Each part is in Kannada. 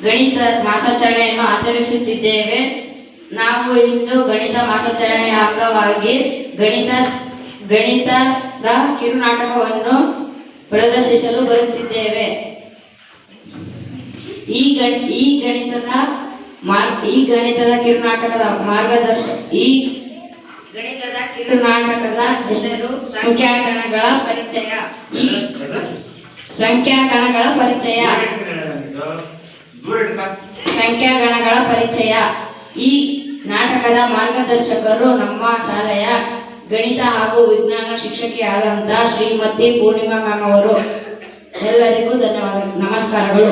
ಗಣಿತ ಮಾಸಾಚರಣೆಯನ್ನು ಆಚರಿಸುತ್ತಿದ್ದೇವೆ. ನಾವು ಇಂದು ಗಣಿತ ಮಾಸಾಚರಣೆಯ ಅಂಗವಾಗಿ ಗಣಿತದ ಕಿರುನಾಟಕವನ್ನು ಪ್ರದರ್ಶಿಸಲು ಬರುತ್ತಿದ್ದೇವೆ. ಈ ಗಣಿತದ ಕಿರುನಾಟಕದ ಹೆಸರು ಸಂಖ್ಯಾಗಣಗಳ ಪರಿಚಯ. ಈ ನಾಟಕದ ಮಾರ್ಗದರ್ಶಕರು ನಮ್ಮ ಶಾಲೆಯ ಗಣಿತ ಹಾಗೂ ವಿಜ್ಞಾನ ಶಿಕ್ಷಕಿಯಾದಂಥ ಶ್ರೀಮತಿ ಪೂರ್ಣಿಮಾ ಮ್ಯಾಮ್ ಅವರು. ಎಲ್ಲರಿಗೂ ಧನ್ಯವಾದ, ನಮಸ್ಕಾರಗಳು.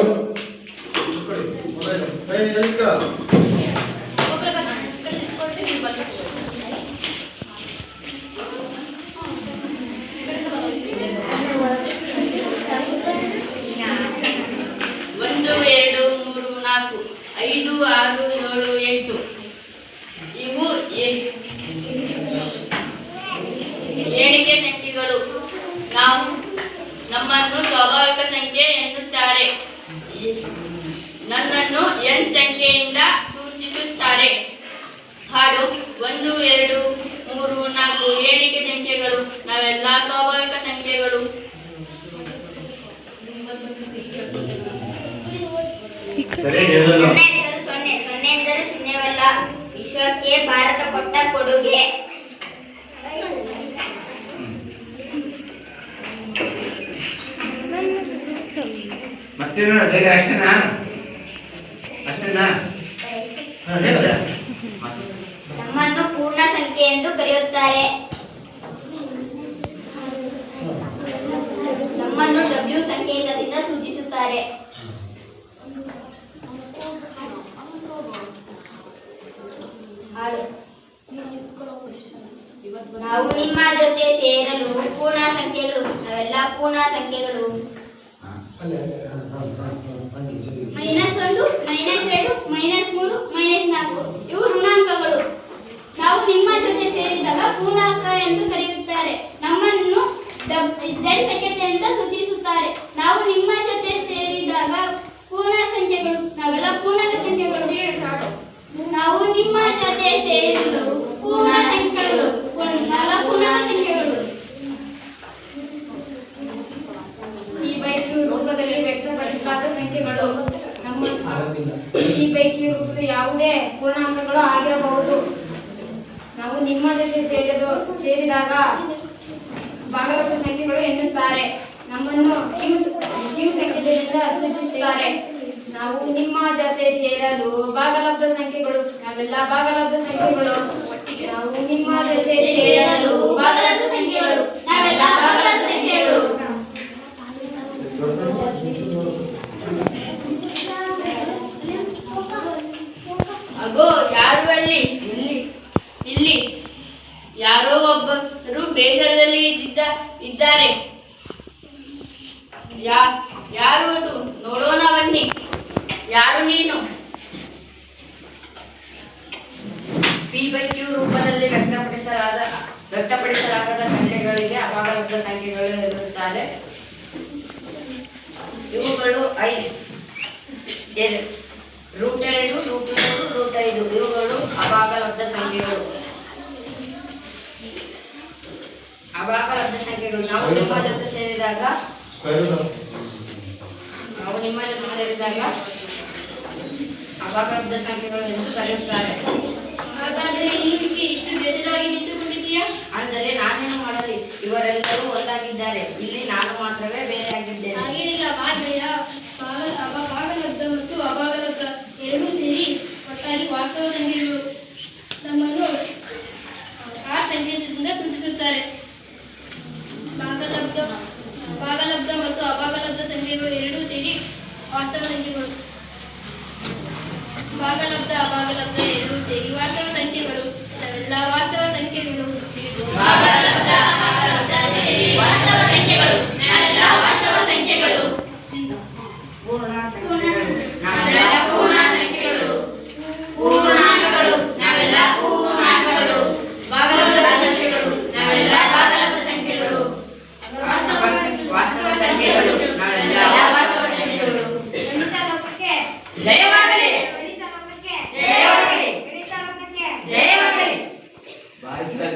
ಒಂದು, ಎರಡು, ಮೂರು, ನಾಲ್ಕು, ಐದು, ಆರು, ಏಳು, ಎಂಟು ಇವು ಏಣಿಗೆ ಸಂಖ್ಯೆಗಳು. ನಮ್ಮನ್ನು ಸ್ವಾಭಾವಿಕ ಸಂಖ್ಯೆ ಎನ್ನುತ್ತಾರೆ. ನನ್ನನ್ನು ಎನ್ ಸಂಖ್ಯೆಯಿಂದ ಸೂಚಿಸುತ್ತಾರೆ. ಹಾಡು: ಒಂದು, ಎರಡು, ಮೂರು, ನಾಲ್ಕು ಏಣಿಗೆ ಸಂಖ್ಯೆಗಳು, ನಾವೆಲ್ಲ ಸ್ವಾಭಾವಿಕ ಸಂಖ್ಯೆಗಳು. ನನ್ನ ಹೆಸರು ಸೊನ್ನೆ. ಸೊನ್ನೆ ಎಂದರೆ ಶೂನ್ಯವಲ್ಲ, ವಿಶ್ವಕ್ಕೆ ಭಾರತ ಕೊಟ್ಟ ಕೊಡುಗೆ. ನಮ್ಮನ್ನು ಪೂರ್ಣ ಸಂಖ್ಯೆ ಎಂದು ಕರೆಯುತ್ತಾರೆ. ನಮ್ಮನ್ನು ಡಬ್ಲ್ಯೂ ಸಂಕೇತದಿಂದ ಸೂಚಿಸುತ್ತಾರೆ. ನಾವು ನಿಮ್ಮ ಜೊತೆ ಸೇರಲು ಪೂರ್ಣ ಸಂಖ್ಯೆಗಳು, ನಾವೆಲ್ಲ ಪೂರ್ಣ ಸಂಖ್ಯೆಗಳು. -1, -2, -3, -4 ಇವು ಋಣಾಂಕಗಳು. ನಾವು ನಿಮ್ಮ ಜೊತೆ ಸೇರಿದಾಗ ಪೂರ್ಣಾಂಕ ಎಂದು ಕರೆಯುತ್ತಾರೆ. ನಮ್ಮನ್ನು Z ಸಂಖ್ಯೆಯಿಂದ ಸೂಚಿಸುತ್ತಾರೆ. ನಾವು ನಿಮ್ಮ ಜೊತೆ ಸೇರಿದಾಗ ಪೂರ್ಣ ಸಂಖ್ಯೆಗಳು, ನಾವೆಲ್ಲ ಪೂರ್ಣಾಂಕ ಸಂಖ್ಯೆಗಳು. ನಾವು ನಿಮ್ಮ ಜೊತೆ ಸೇರಲು ಪೂರ್ಣ ಸಂಖ್ಯೆಗಳು, ನಾವೆಲ್ಲ ಪೂರ್ಣಾಂಕ ಸಂಖ್ಯೆಗಳು. ಈ ಪೈಕಿ ರೂಪದಲ್ಲಿ ವ್ಯಕ್ತಪಡಿಸಲಾದ ಸಂಖ್ಯೆಗಳು. ಈ ಪೈಕಿ ರೂಪದ ಯಾವುದೇ ಪೂರ್ಣಾಂಕಗಳು ಆಗಿರಬಹುದು. ನಾವು ನಿಮ್ಮ ಜೊತೆ ಸೇರಿದಾಗ ಭಾಗಲಬ್ಧ ಸಂಖ್ಯೆಗಳು ಎನ್ನುತ್ತಾರೆ. ನಮ್ಮನ್ನು ಕ್ಯೂ ಸಂಕೇತದಿಂದ ಸೂಚಿಸುತ್ತಾರೆ. ನಾವು ನಿಮ್ಮ ಜೊತೆ ಸೇರಲು ಭಾಗಲಬ್ಧ ಸಂಖ್ಯೆಗಳು, ನಾವೆಲ್ಲ ಭಾಗಲಬ್ಧ ಸಂಖ್ಯೆಗಳು. ನಾವು ನಿಮ್ಮ ಜೊತೆ ಸೇರಲು ಭಾಗಲಬ್ಧ ಸಂಖ್ಯೆಗಳು, ನಾವೆಲ್ಲ ಭಾಗಲಬ್ಧ ಸಂಖ್ಯೆಗಳು. ಅಗೋ, ಯಾರು ಅಲ್ಲಿ? ಇಲ್ಲಿ ಯಾರೋ ಒಬ್ಬರು ಬೇಸರದಲ್ಲಿ ಇದ್ದಾರೆ. ಯಾರು ಅದು? ನೋಡೋಣ ಬನ್ನಿ. ಯಾರು ನೀನು? P/Q ರೂಪದಲ್ಲಿ ವ್ಯಕ್ತಪಡಿಸಲಾಗದ ಸಂಖ್ಯೆಗಳಿಗೆ ಅಭಾಗಲಬ್ಧ ಸಂಖ್ಯೆಗಳು ಎನ್ನುತ್ತಾರೆ. ಇವುಗಳು √2, √3, √5 ಇವುಗಳು ಅಭಾಗಲಬ್ಧ ಸಂಖ್ಯೆಗಳು. ನಾವು ನಿಮ್ಮ ಜೊತೆ ಸೇರಿದಾಗ ಅಭಾಗಲಬ್ಧ ಸಂಖ್ಯೆಗಳು ಎಂದು ಕರೆಯುತ್ತಾರೆ. ಹಾಗಾದರೆ ಇನ್ನಕ್ಕೆ ಇಷ್ಟು ಬೇಸರವಾಗಿ ನಿಂತುಕೊಂಡಿದ್ದೀಯಾ? ಅಂದರೆ ನಾನೇನು ಮಾಡಲಿ? ಇವರೆಲ್ಲರೂ ಒಂದಾಗಿದ್ದಾರೆ, ಇಲ್ಲಿ ನಾನು ಮಾತ್ರವೇ ಬೇರೆಯಾಗಿದ್ದೇನೆ. ಹಾಗೇನಿಲ್ಲ, ಭಾಗಲಬ್ಧ ಮತ್ತು ಅಭಾಗಲಬ್ಧ ಎರಡೂ ಸೇರಿ ಒಟ್ಟಾಗಿ ವಾಸ್ತವ ಸಂಖ್ಯೆಗಳು. ನಮ್ಮನ್ನು ಆ ಸಂಕೇತದಿಂದ ಸೂಚಿಸುತ್ತಾರೆ. ಭಾಗಲಬ್ಧ ಮತ್ತು ಅಭಾಗಲಬ್ಧ ಸಂಖ್ಯೆಗಳು ಎರಡೂ ಸೇರಿ ವಾಸ್ತವ ಸಂಖ್ಯೆಗಳು. ಭಾಗಲಬ್ಧ ಅಭಾಗಲಬ್ಧ ಎರಡೂ ಸೇರಿ ವಾಸ್ತವ ಸಂಖ್ಯೆಗಳು, ನಾವೆಲ್ಲ ವಾಸ್ತವ ಸಂಖ್ಯೆಗಳು. ಭಾಗಲಬ್ಧ ಅಭಾಗಲಬ್ಧ ಸೇರಿ ವಾಸ್ತವ ಸಂಖ್ಯೆಗಳು, ನಾವೆಲ್ಲ ವಾಸ್ತವ ಸಂಖ್ಯೆಗಳು. ನಾವೆಲ್ಲ ಪೂರ್ಣ ಸಂಖ್ಯೆಗಳು. ಪೂರ್ಣಾಂಕಗಳು, ನಾವೆಲ್ಲ ಪೂರ್ಣಾಂಕಗಳು. ಭಾಗಲಬ್ಧ ಸಂಖ್ಯೆಗಳು, ನಾವೆಲ್ಲ ಭಾಗಲಬ್ಧ ಸಂಖ್ಯೆಗಳು. ವಾಸ್ತವ ಸಂಖ್ಯೆಗಳು, ನಾವೆಲ್ಲ ವಾಸ್ತವ ಸಂಖ್ಯೆಗಳು. ಜಯವಾಗಲಿ.